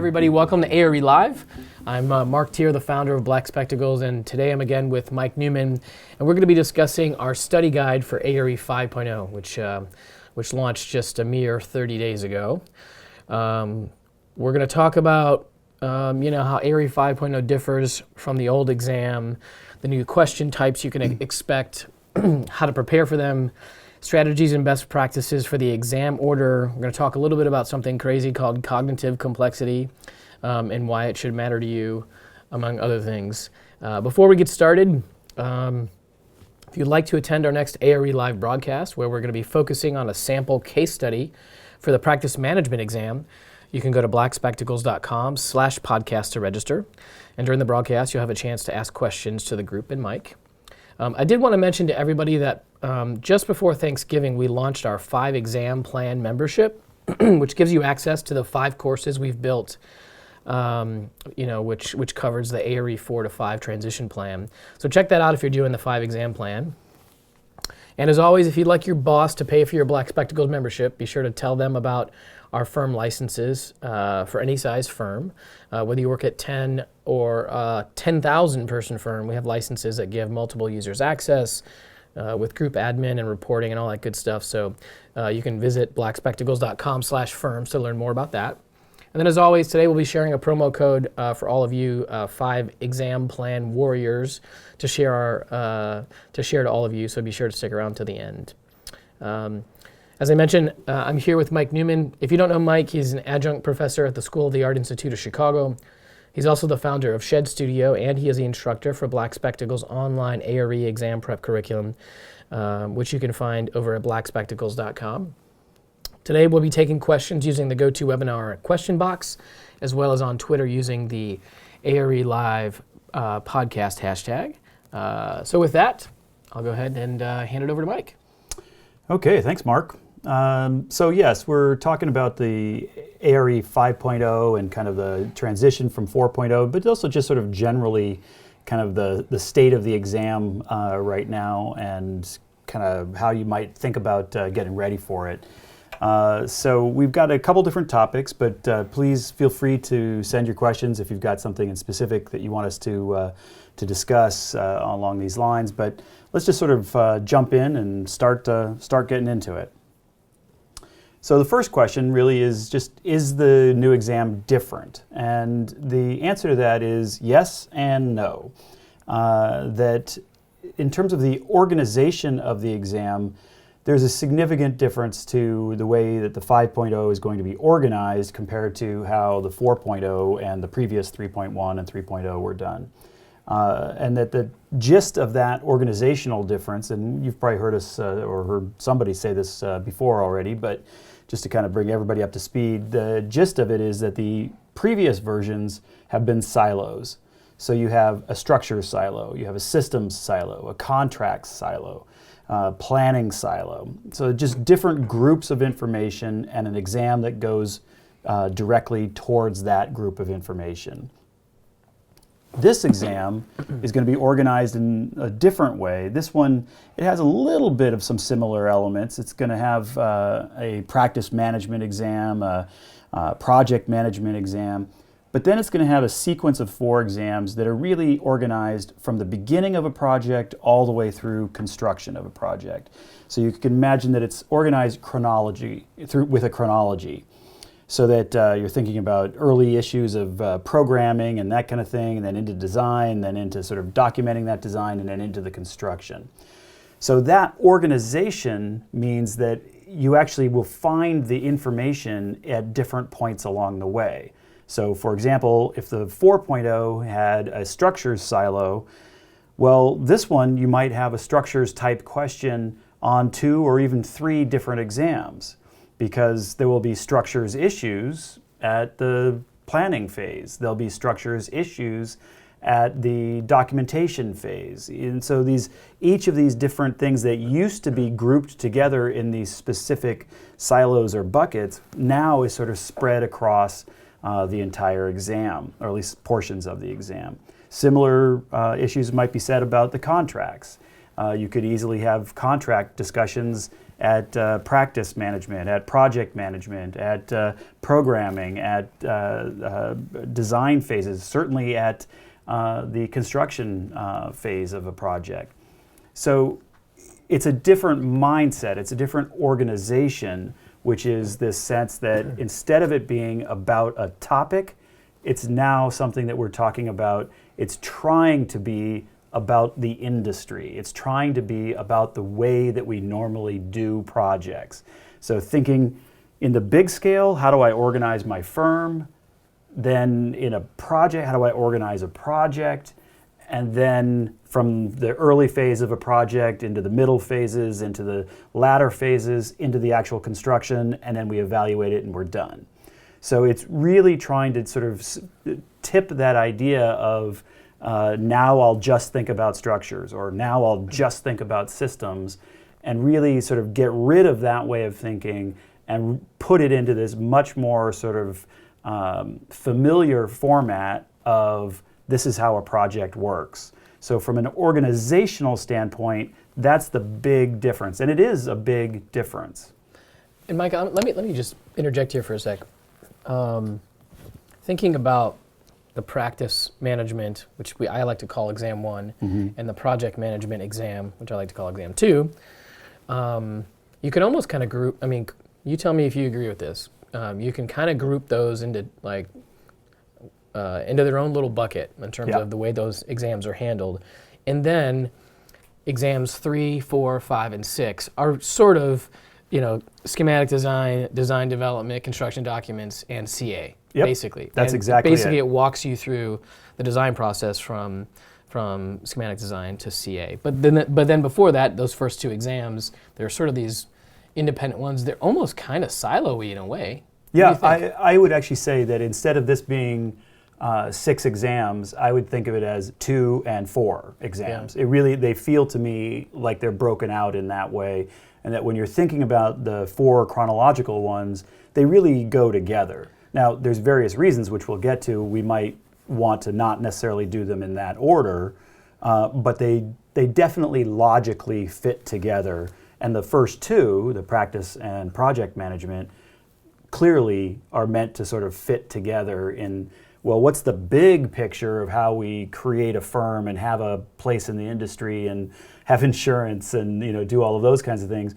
everybody, welcome to a.r.e. Live. I'm Mark Tier, the founder of Black Spectacles, and today I'm again with Mike Newman, and we're going to be discussing our study guide for a.r.e. 5.0, which launched just a mere 30 days ago. We're going to talk about how a.r.e. 5.0 differs from the old exam, the new question types you can expect, how to prepare for them, strategies and best practices for the exam order. We're going to talk a little bit about something crazy called cognitive complexity and why it should matter to you, among other things. Before we get started, if you'd like to attend our next a.r.e. Live broadcast, where we're going to be focusing on a sample case study for the practice management exam, you can go to blackspectacles.com/podcast to register. And during the broadcast, you'll have a chance to ask questions to the group and Mike. I did want to mention to everybody that just before Thanksgiving, we launched our 5 exam plan membership, which gives you access to the 5 courses we've built, which covers the a.r.e. 4 to 5 transition plan. So check that out if you're doing the 5 exam plan. And as always, if you'd like your boss to pay for your Black Spectacles membership, be sure to tell them about our firm licenses for any size firm. Whether you work at 10 or 10,000 person firm, we have licenses that give multiple users access with group admin and reporting and all that good stuff. So you can visit blackspectacles.com/firms to learn more about that. And then as always, today we'll be sharing a promo code for all of you 5 exam plan warriors to share to all of you. So be sure to stick around to the end. As I mentioned, I'm here with Mike Newman. If you don't know Mike, he's an adjunct professor at the School of the Art Institute of Chicago. He's also the founder of Shed Studio, and he is the instructor for Black Spectacles' online a.r.e. exam prep curriculum, which you can find over at blackspectacles.com. Today we'll be taking questions using the GoToWebinar question box, as well as on Twitter using the a.r.e. Live podcast hashtag. So with that, I'll go ahead and hand it over to Mike. Okay, thanks, Mark. So yes, we're talking about the a.r.e. 5.0 and kind of the transition from 4.0, but also just sort of generally kind of the state of the exam right now and kind of how you might think about getting ready for it. So we've got a couple different topics, but please feel free to send your questions if you've got something in specific that you want us to discuss along these lines. But let's just sort of jump in and start getting into it. So the first question really is just, is the new exam different? And the answer to that is yes and no. That in terms of the organization of the exam, there's a significant difference to the way that the 5.0 is going to be organized compared to how the 4.0 and the previous 3.1 and 3.0 were done. And that the gist of that organizational difference, and you've probably heard us or heard somebody say this before already, but just to kind of bring everybody up to speed, the gist of it is that the previous versions have been silos. So you have a structures silo, you have a systems silo, a contracts silo, planning silo. So just different groups of information and an exam that goes directly towards that group of information. This exam is going to be organized in a different way. This one, it has a little bit of some similar elements. It's going to have a practice management exam, a project management exam, but then it's going to have a sequence of 4 exams that are really organized from the beginning of a project all the way through construction of a project. So you can imagine that it's organized with a chronology. So that you're thinking about early issues of programming and that kind of thing, and then into design, then into sort of documenting that design, and then into the construction. So that organization means that you actually will find the information at different points along the way. So for example, if the 4.0 had a structures silo, well, this one you might have a structures type question on 2 or even 3 different exams, because there will be structures issues at the planning phase. There'll be structures issues at the documentation phase. And so each of these different things that used to be grouped together in these specific silos or buckets now is sort of spread across the entire exam, or at least portions of the exam. Similar issues might be said about the contracts. You could easily have contract discussions at practice management, at project management, at programming, at design phases, certainly at the construction phase of a project. So it's a different mindset, it's a different organization, which is this sense that instead of it being about a topic, it's now something that we're talking about. It's trying to be about the industry. It's trying to be about the way that we normally do projects. So thinking in the big scale, how do I organize my firm? Then in a project, how do I organize a project? And then from the early phase of a project into the middle phases, into the latter phases, into the actual construction, and then we evaluate it and we're done. So it's really trying to sort of tip that idea of now I'll just think about structures, or now I'll just think about systems, and really sort of get rid of that way of thinking and put it into this much more sort of familiar format of this is how a project works. So from an organizational standpoint, that's the big difference, and it is a big difference. And Mike, let me just interject here for a sec. Thinking about the practice management, which I like to call exam 1, and the project management exam, which I like to call exam 2, you can almost kind of group, I mean, you tell me if you agree with this, you can kind of group those into like, into their own little bucket in terms of the way those exams are handled. And then exams 3, 4, 5, and 6 are sort of, schematic design, design development, construction documents, and CA, basically. That's and exactly basically it. It walks you through the design process from schematic design to CA. But then before that, those first 2 exams, they're sort of these independent ones. They're almost kind of silo-y in a way. Yeah, I would actually say that instead of this being 6 exams, I would think of it as 2 and 4 exams. Yeah. They feel to me like they're broken out in that way, and that when you're thinking about the 4 chronological ones, they really go together. Now, there's various reasons which we'll get to. We might want to not necessarily do them in that order, but they definitely logically fit together. And the first 2, the practice and project management, clearly are meant to sort of fit together in, well, what's the big picture of how we create a firm and have a place in the industry and have insurance and do all of those kinds of things.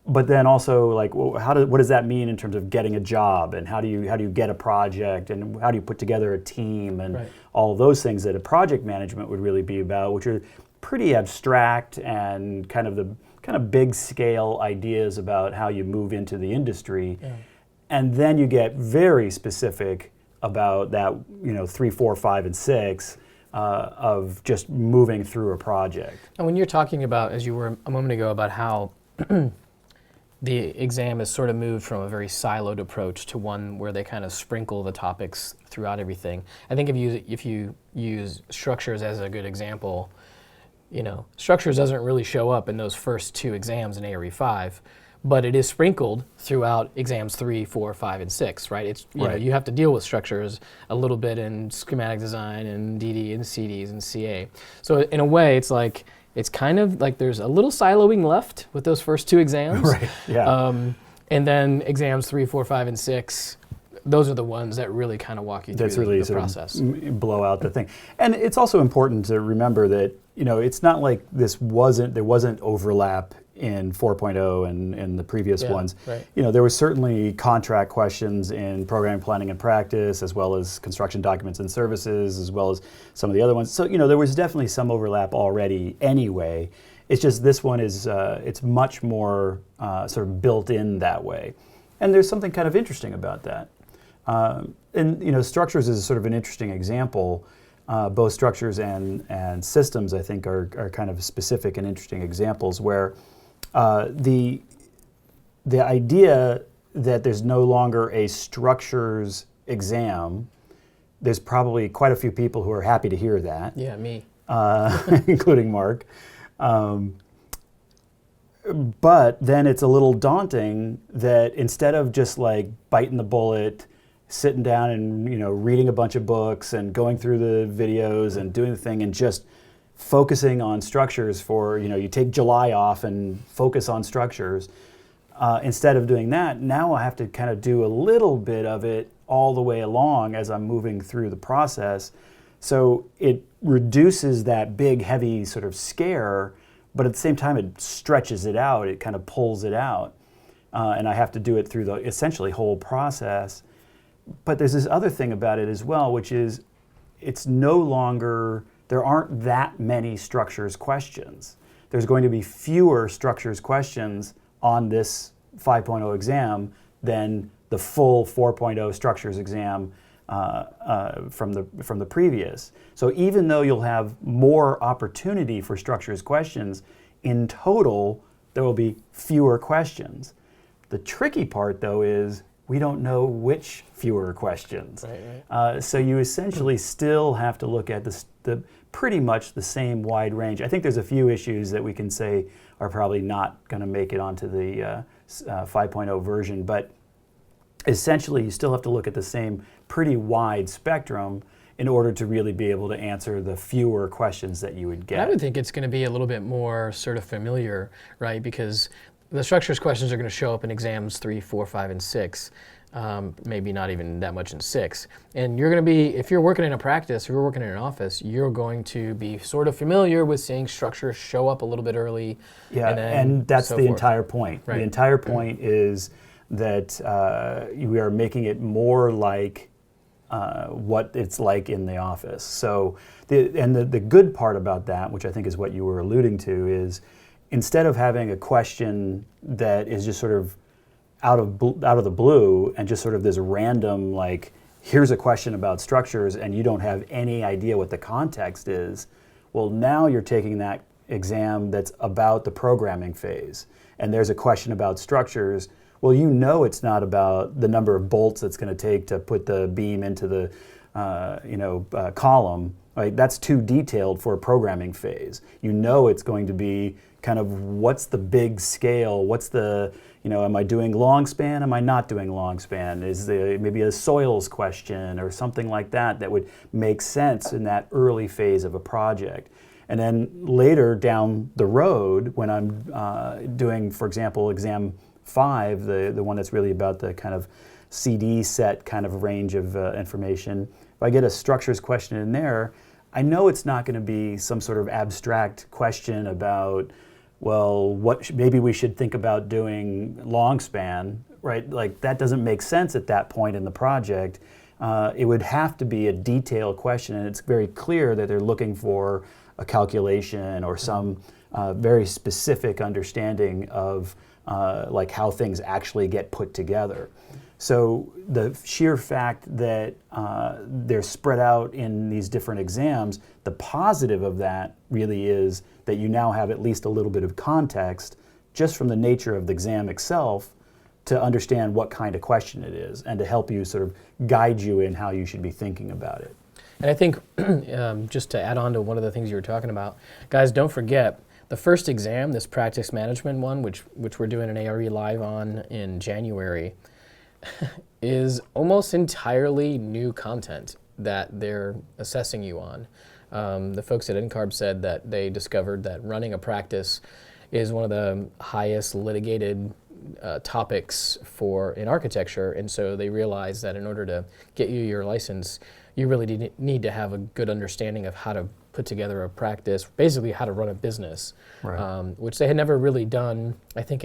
But then also, like, well, what does that mean in terms of getting a job, and how do you get a project, and how do you put together a team, and all of those things that a project management would really be about, which are pretty abstract and kind of big scale ideas about how you move into the industry. Yeah. And then you get very specific about that, 3, 4, 5, and 6 of just moving through a project. And when you're talking about, as you were a moment ago, about how the exam has sort of moved from a very siloed approach to one where they kind of sprinkle the topics throughout everything. I think if you use structures as a good example, structures doesn't really show up in those first 2 exams in a.r.e. 5. But it is sprinkled throughout exams 3, 4, 5, and 6, right? It's you have to deal with structures a little bit in schematic design and DD and CDs and CA. So in a way, it's kind of like there's a little siloing left with those first 2 exams. Right. Yeah. And then exams 3, 4, 5, and 6. Those are the ones that really kind of walk you through the process. Blow out the thing. And it's also important to remember that it's not like there wasn't overlap in 4.0 and in the previous ones. Right. There was certainly contract questions in programming, planning, and practice, as well as construction documents and services, as well as some of the other ones. So there was definitely some overlap already anyway. It's just this one is it's much more sort of built in that way. And there's something kind of interesting about that. And structures is sort of an interesting example. Both structures and systems, I think, are kind of specific and interesting examples where the idea that there's no longer a structures exam, there's probably quite a few people who are happy to hear that. Yeah, me. Including Mark. But then it's a little daunting that instead of just like biting the bullet, sitting down and reading a bunch of books and going through the videos and doing the thing and just focusing on structures for, you take July off and focus on structures, instead of doing that, now I have to kind of do a little bit of it all the way along as I'm moving through the process. So it reduces that big, heavy sort of scare, but at the same time it stretches it out, it kind of pulls it out. And I have to do it through the essentially whole process. But there's this other thing about it as well, which is it's no longer, there aren't that many structures questions. There's going to be fewer structures questions on this 5.0 exam than the full 4.0 structures exam from the previous. So even though you'll have more opportunity for structures questions, in total there will be fewer questions. The tricky part though is we don't know which fewer questions. Right. So you essentially still have to look at the pretty much the same wide range. I think there's a few issues that we can say are probably not going to make it onto the 5.0 version, but essentially you still have to look at the same pretty wide spectrum in order to really be able to answer the fewer questions that you would get. I would think it's going to be a little bit more sort of familiar, right? Because the structures questions are going to show up in exams 3, 4, 5, and 6. Maybe not even that much in 6. And you're going to be, if you're working in a practice, if you're working in an office, you're going to be sort of familiar with seeing structures show up a little bit early. Yeah, and that's so the forth. entire point. Right. The entire point is that we are making it more like what it's like in the office. So, the good part about that, which I think is what you were alluding to, is instead of having a question that is just sort of out of the blue and just sort of this random, like, here's a question about structures and you don't have any idea what the context is, well, now you're taking that exam that's about the programming phase and there's a question about structures. Well, you know it's not about the number of bolts it's going to take to put the beam into the column. Right? That's too detailed for a programming phase. You know it's going to be kind of what's the big scale, what's the, am I doing long span, am I not doing long span? Is there maybe a soils question or something like that that would make sense in that early phase of a project. And then later down the road, when I'm doing, for example, exam 5, the one that's really about the kind of CD set kind of range of information, if I get a structures question in there, I know it's not going to be some sort of abstract question about, well, maybe we should think about doing long span, right? Like that doesn't make sense at that point in the project. It would have to be a detailed question, and it's very clear that they're looking for a calculation or some very specific understanding of like how things actually get put together. So the sheer fact that they're spread out in these different exams, the positive of that really is that you now have at least a little bit of context just from the nature of the exam itself to understand what kind of question it is and to help you sort of guide you in how you should be thinking about it. And I think just to add on to one of the things you were talking about, guys, don't forget the first exam, this practice management one, which we're doing an a.r.e. live on in January, is almost entirely new content that they're assessing you on. The folks at NCARB said that they discovered that running a practice is one of the highest litigated topics in architecture, and so they realized that in order to get you your license, you really need to have a good understanding of how to put together a practice, basically how to run a business, Right. Which they had never really done, I think,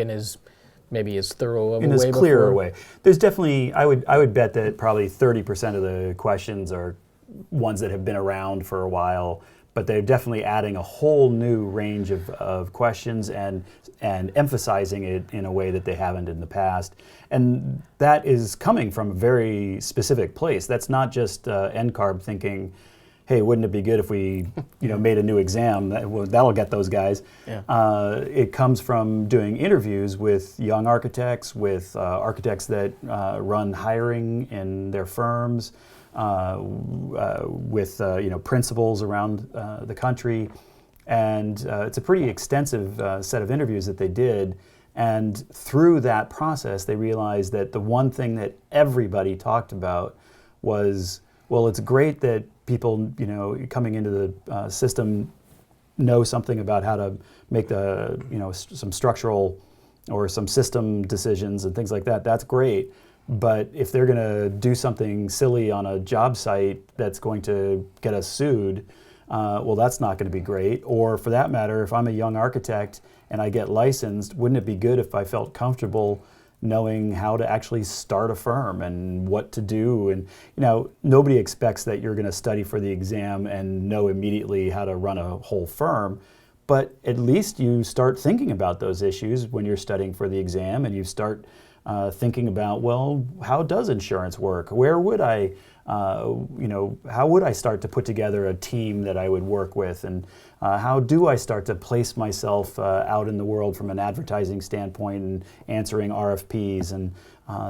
maybe as thorough of a way in as clear a before. way. There's definitely, I would bet that probably 30% of the questions are ones that have been around for a while, but they're definitely adding a whole new range of questions and emphasizing it in a way that they haven't in the past. And that is coming from a very specific place. That's not just NCARB thinking, hey, wouldn't it be good if we made a new exam? That'll get those guys. Yeah. It comes from doing interviews with young architects, with architects that run hiring in their firms, with principals around the country. And it's a pretty extensive set of interviews that they did. And through that process, they realized that the one thing that everybody talked about was, well, it's great that people, coming into the system know something about how to make some structural or some system decisions and things like that, that's great. But if they're going to do something silly on a job site that's going to get us sued, well, that's not going to be great. Or for that matter, if I'm a young architect and I get licensed, wouldn't it be good if I felt comfortable knowing how to actually start a firm and what to do? And nobody expects that you're going to study for the exam and know immediately how to run a whole firm. But at least you start thinking about those issues when you're studying for the exam, and you start thinking about, well, how does insurance work? Where would I, how would I start to put together a team that I would work with? And how do I start to place myself out in the world from an advertising standpoint and answering RFPs and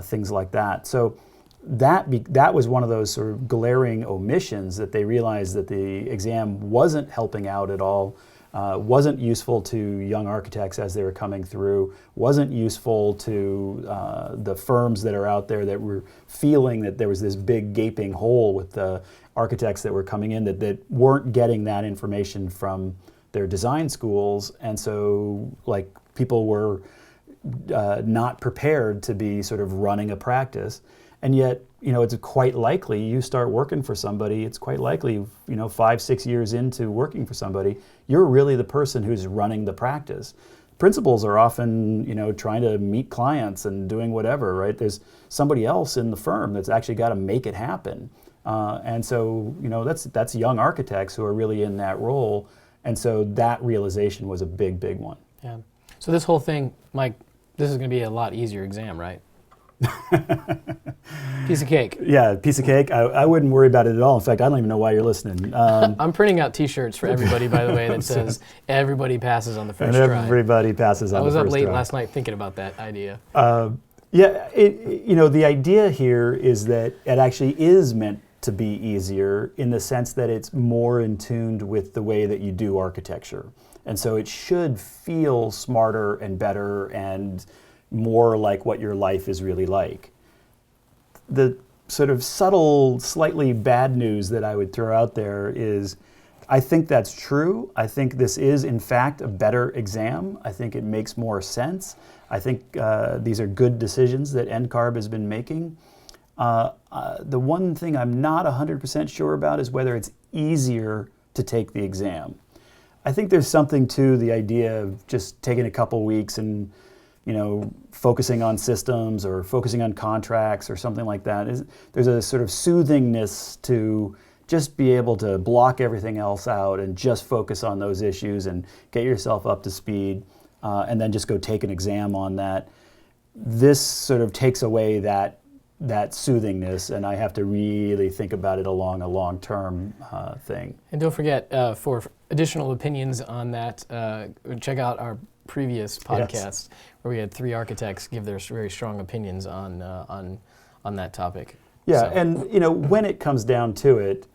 things like that? So that was one of those sort of glaring omissions that they realized that the exam wasn't helping out at all. Wasn't useful to young architects as they were coming through, wasn't useful to the firms that are out there that were feeling that there was this big gaping hole with the architects that were coming in that weren't getting that information from their design schools. And so people were not prepared to be sort of running a practice. And yet, it's quite likely you start working for somebody, it's quite likely, 5-6 years into working for somebody, you're really the person who's running the practice. Principals are often, trying to meet clients and doing whatever, right? There's somebody else in the firm that's actually got to make it happen. And so, that's young architects who are really in that role. And so that realization was a big, big one. Yeah. So this whole thing, Mike, this is going to be a lot easier exam, right? Piece of cake. Yeah, piece of cake. I wouldn't worry about it at all. In fact, I don't even know why you're listening. I'm printing out T-shirts for everybody, by the way, that says everybody passes on the first try. Everybody passes on the first try. I was up late last night thinking about that idea. The idea here is that it actually is meant to be easier in the sense that it's more in tune with the way that you do architecture. And so it should feel smarter and better and more like what your life is really like. The sort of subtle, slightly bad news that I would throw out there is I think that's true. I think this is, in fact, a better exam. I think it makes more sense. I think these are good decisions that NCARB has been making. The one thing I'm not 100% sure about is whether it's easier to take the exam. I think there's something to the idea of just taking a couple weeks and focusing on systems or focusing on contracts or something like that. There's a sort of soothingness to just be able to block everything else out and just focus on those issues and get yourself up to speed and then just go take an exam on that. This sort of takes away that soothingness, and I have to really think about it along a long-term thing. And don't forget, for additional opinions on that, check out our previous podcast. Yes. Where we had 3 architects give their very strong opinions on that topic. Yeah, so. And when it comes down to it,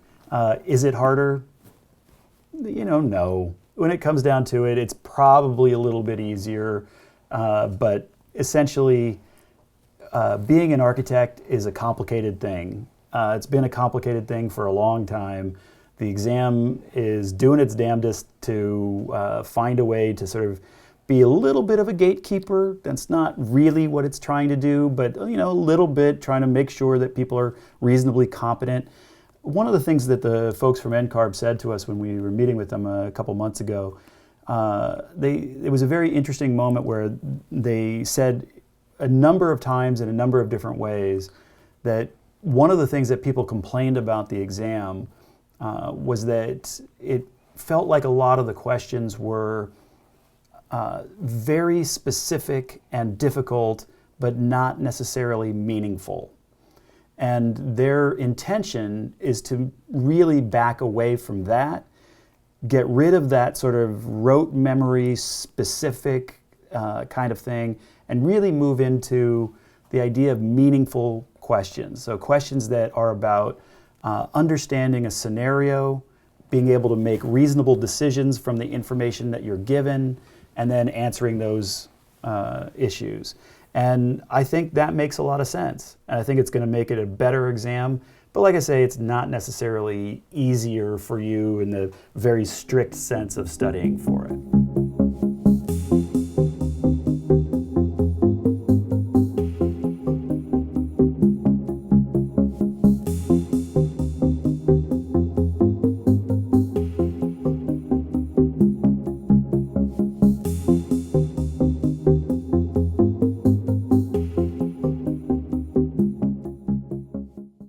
is it harder? No. When it comes down to it, it's probably a little bit easier, but essentially, being an architect is a complicated thing. It's been a complicated thing for a long time. The exam is doing its damnedest to find a way to sort of be a little bit of a gatekeeper. That's not really what it's trying to do, but a little bit trying to make sure that people are reasonably competent. One of the things that the folks from NCARB said to us when we were meeting with them a couple months ago, it was a very interesting moment where they said a number of times in a number of different ways that one of the things that people complained about the exam was that it felt like a lot of the questions were very specific and difficult, but not necessarily meaningful. And their intention is to really back away from that, get rid of that sort of rote memory, specific kind of thing, and really move into the idea of meaningful questions. So questions that are about understanding a scenario, being able to make reasonable decisions from the information that you're given, and then answering those issues. And I think that makes a lot of sense. And I think it's going to make it a better exam. But like I say, it's not necessarily easier for you in the very strict sense of studying for it.